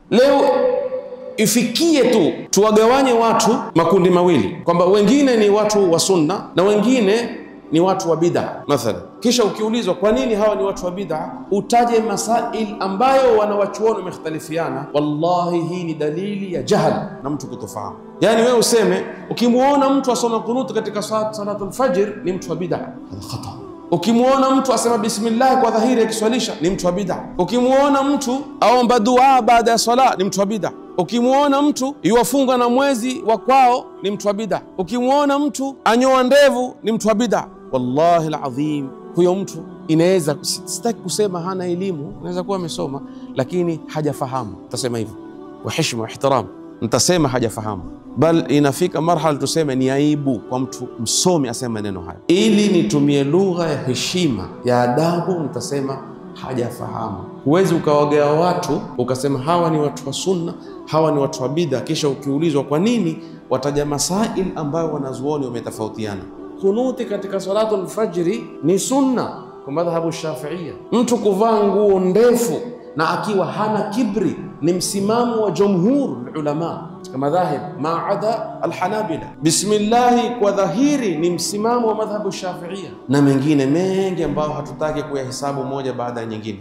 Leo ifikie tu tuwagawanye watu makundi mawili, kwamba wengine ni watu wa sunna na wengine ni watu wa bid'a mathalan. Kisha ukiulizwa kwa nini hawa ni watu wa bid'a, utaje masail ambayo wanawachuoni wamekhtalifiana. Wallahi, hii ni dalili ya jahal na mtu kutofahamu. Yani wewe useme ukimuona mtu asoma kunut katika salatul fajr ni mtu wa bid'a, hadha khata. Ukimuona mtu asema bismillah kwa dhahiri akiswalisha ni mtu wa bid'a. Ukimuona mtu aomba dua baada ya swala ni mtu wa bid'a. Ukimuona mtu yuwafunga na mwezi wa kwao ni mtu wa bid'a. Ukimuona mtu anyoa ndevu ni mtu wa bid'a. Wallahi alazim, huyo mtu inaweza, sitaki kusema hana elimu, inaweza kuwa amesoma lakini hajafahamu. Tasema hivyo kwa heshima na ihtiram, nitasema hajafahamu, bal inafika marhala tuseme ni aibu kwa mtu msomi asema maneno haya. Ili nitumie lugha ya heshima ya adabu, nitasema hajafahamu. Huwezi ukawagea watu ukasema hawa ni watu wa sunna, hawa ni watu wa bid'a, kisha ukiulizwa kwa nini wataja masail ambayo wanazuoni wametofautiana. Kunuti katika salatul fajri ni sunna kwa madhhabu Shafi'ia. Mtu kuvaa nguo ndefu na akiwa hana kibri ni msimamo wa jumhur ulama katika madhahib maada alhanabila. Bismillahi kwa dhahiri ni msimamo wa madhhabu Shafi'ia, na mengine mengi ambayo hatutaki kuyahesabu moja baada ya nyingine.